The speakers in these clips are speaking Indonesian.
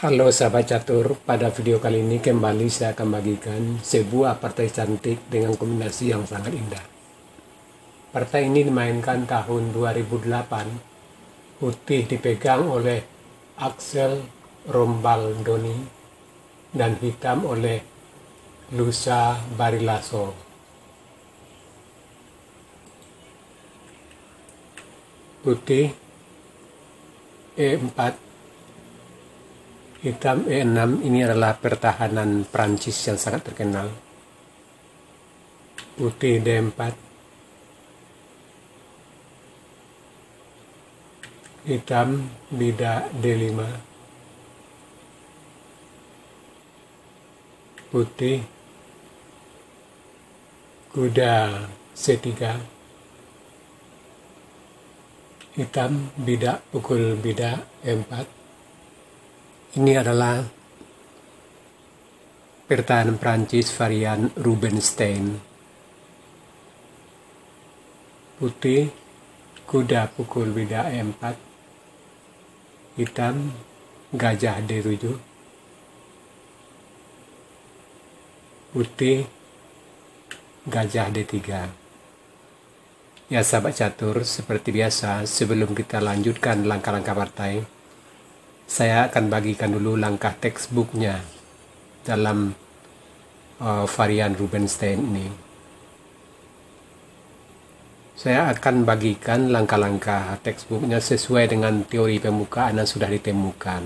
Halo sahabat catur, pada video kali ini kembali saya akan bagikan sebuah partai cantik dengan kombinasi yang sangat indah. Partai ini dimainkan tahun 2008, putih dipegang oleh Axel Rombaldoni dan hitam oleh Lusa Barilaso. Putih E4, hitam E6. Ini adalah pertahanan Prancis yang sangat terkenal. Putih D4, hitam bidak D5, putih kuda C3, hitam bidak pukul bidak E4. Ini adalah pertahanan Prancis varian Rubinstein. Putih kuda pukul bidak E4, hitam gajah D7, putih gajah D3. Ya sahabat catur, seperti biasa sebelum kita lanjutkan langkah-langkah partai, saya akan bagikan dulu langkah textbooknya dalam varian Rubinstein ini. Saya akan bagikan langkah-langkah textbooknya sesuai dengan teori pembukaan yang sudah ditemukan.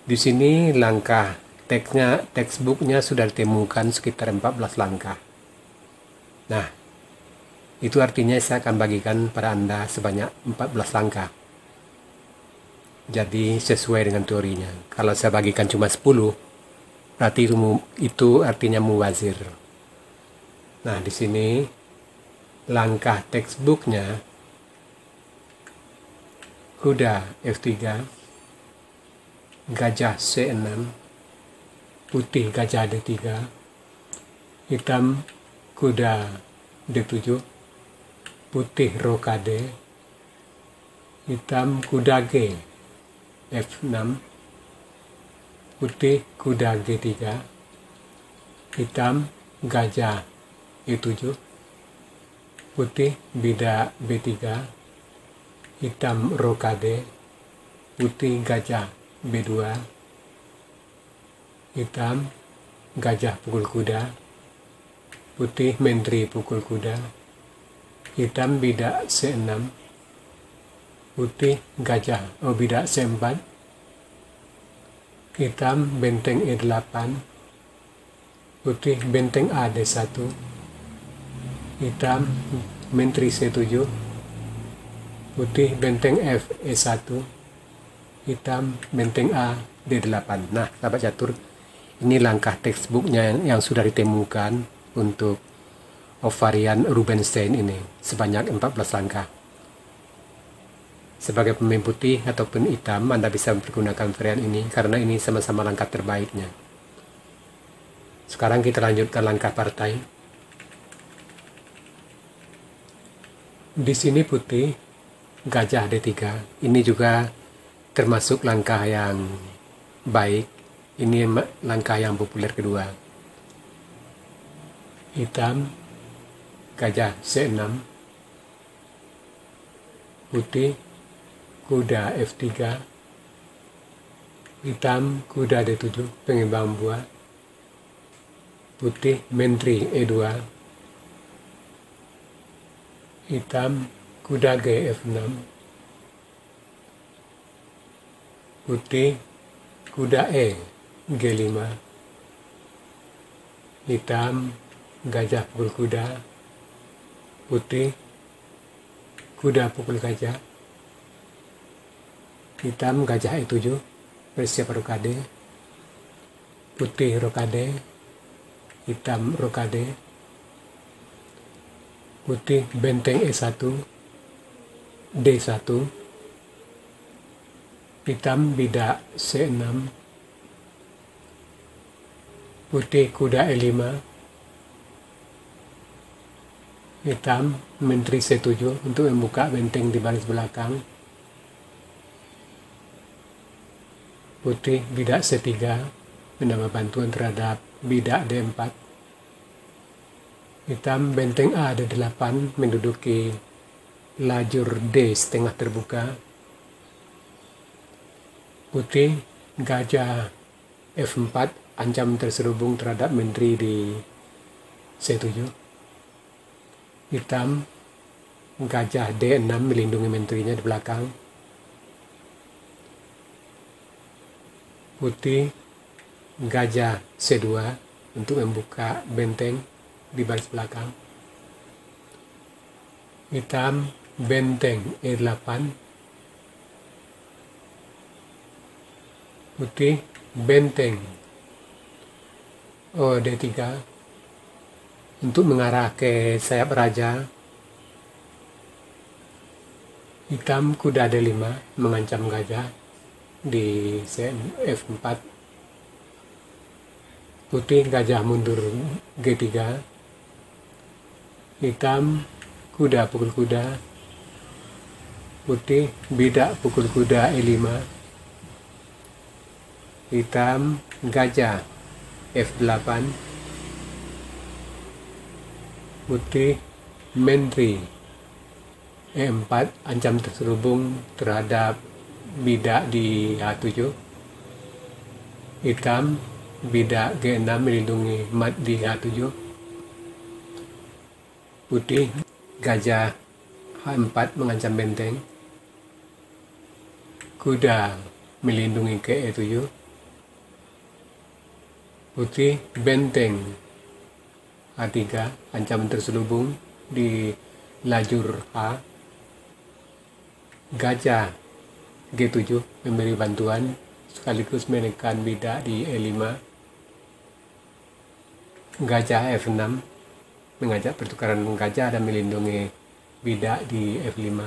Di sini langkah textbooknya sudah ditemukan sekitar 14 langkah. Nah, itu artinya saya akan bagikan pada Anda sebanyak 14 langkah. Jadi sesuai dengan teorinya. Kalau saya bagikan cuma 10, berarti itu artinya mubazir. Nah, di sini langkah textbooknya kuda F3, gajah C6, putih gajah D3, hitam kuda D7, putih rokade, hitam kuda G F6, putih kuda G3, hitam gajah E7, putih bidak B3, hitam rokade, putih gajah B2, hitam gajah pukul kuda, putih menteri pukul kuda, hitam bidak C6, putih gajah bidak C4, hitam benteng E8, putih benteng A D1, hitam menteri C7, putih benteng F E1, hitam benteng A D8. Nah, sahabat catur, ini langkah textbooknya yang sudah ditemukan untuk varian Rubinstein ini sebanyak 14 langkah. Sebagai pemain putih ataupun hitam, Anda bisa menggunakan varian ini karena ini sama-sama langkah terbaiknya. Sekarang kita lanjutkan langkah partai. Di sini putih gajah D3. Ini juga termasuk langkah yang baik. Ini langkah yang populer kedua. Hitam gajah C6, putih kuda F3, hitam kuda D7 pengimbang buah, putih menteri E2, hitam kuda G F6, putih kuda E G5, hitam gajah pukul kuda, putih kuda pukul gajah, hitam gajah E7 bersiap rokade, putih rokade, hitam rokade, putih benteng E1 D1, hitam bidak C6, putih kuda E5, hitam menteri C7 untuk membuka benteng di baris belakang, Putih bidak C3 menambah bantuan terhadap bidak D4. Hitam benteng A D8 menduduki lajur D setengah terbuka. Putih gajah F4 ancam terselubung terhadap menteri di C7. Hitam gajah D6 melindungi menterinya di belakang. Putih gajah C2 untuk membuka benteng di baris belakang. Hitam benteng E8. Putih benteng D3 untuk mengarah ke sayap raja. Hitam kuda D5 mengancam gajah di F4. Putih gajah mundur G3. Hitam kuda pukul kuda. Putih bidak pukul kuda E5. Hitam gajah F8. Putih menteri E4 ancam terselubung terhadap bidak di H7. Hitam bidak G6 melindungi mat di H7. Putih gajah H4 mengancam benteng. Kuda melindungi ke E7. Putih benteng H3 ancaman terselubung di lajur H. Gajah G7 memberi bantuan sekaligus menekan bidak di E5. Gajah F6 mengajak pertukaran gajah dan melindungi bidak di F5.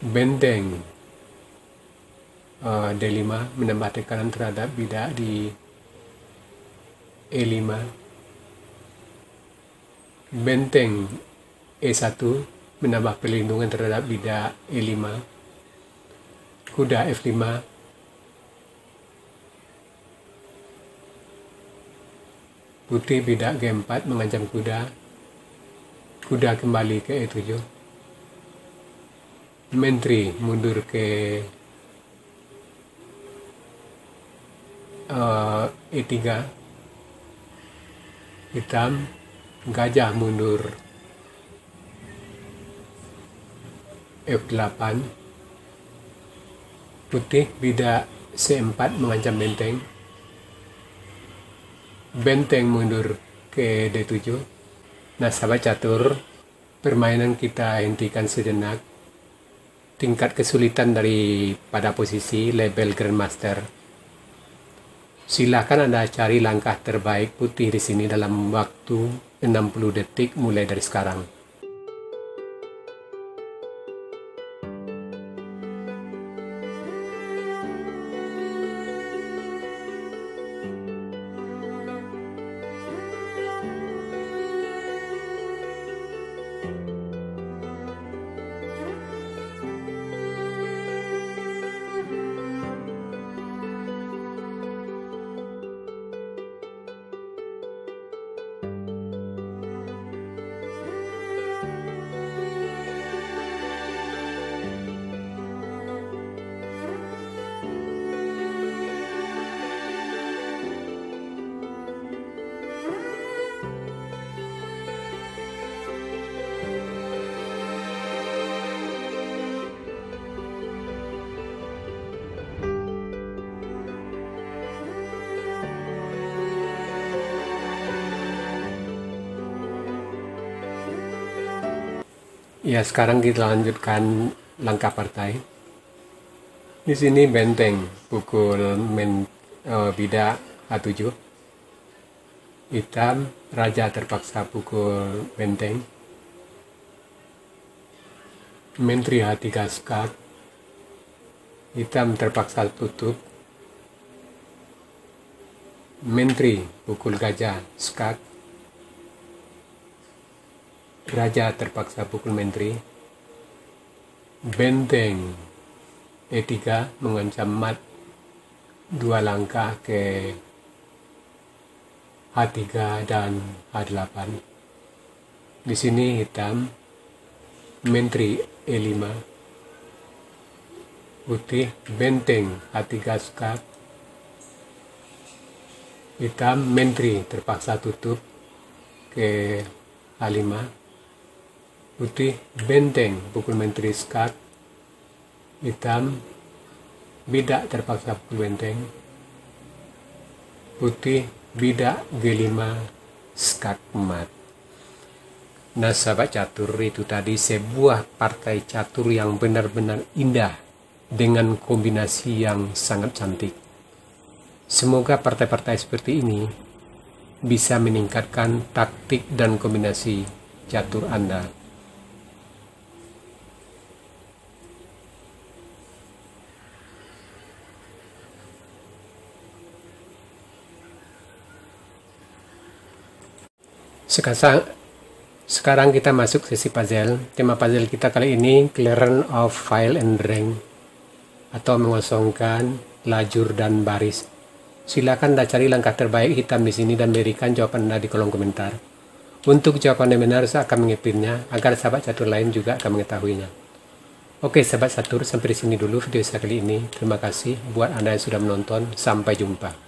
Benteng D5 menambah tekanan terhadap bidak di E5. Benteng E1 menambah perlindungan terhadap bidak E5. Kuda F5. Putih bidak G4 mengancam kuda. Kuda kembali ke E7. Menteri mundur ke E3. Hitam gajah mundur F8. Putih bidak C4 mengancam benteng. Benteng mundur ke D7. Nah, sahabat catur, permainan kita hentikan sejenak. Tingkat kesulitan daripada posisi label Grandmaster. Silakan Anda cari langkah terbaik putih di sini dalam waktu 60 detik mulai dari sekarang. Ya, sekarang kita lanjutkan langkah partai. Di sini benteng pukul bidak H7. Hitam raja terpaksa pukul benteng. Menteri H3 skak. Hitam terpaksa tutup. Menteri pukul gajah skak. Raja terpaksa pukul menteri. Benteng E3 mengancam mat 2 langkah ke H3 dan H8. Di sini hitam Menteri E5, putih benteng H3 skak, hitam Menteri terpaksa tutup ke H5, putih benteng pukul Menteri skak, hitam bidak terpaksa pukul benteng, putih bidak G5 skak mat. Nah sahabat catur, itu tadi sebuah partai catur yang benar-benar indah dengan kombinasi yang sangat cantik. Semoga partai-partai seperti ini bisa meningkatkan taktik dan kombinasi catur Anda. Sekarang kita masuk sesi puzzle. Tema puzzle kita kali ini clearance of file and rank, atau mengosongkan lajur dan baris. Silakan Anda cari langkah terbaik hitam di sini dan berikan jawaban Anda di kolom komentar. Untuk jawaban yang benar saya akan mengepinnya agar sahabat catur lain juga akan mengetahuinya. Oke sahabat catur, sampai di sini dulu video saya kali ini. Terima kasih buat Anda yang sudah menonton. Sampai jumpa.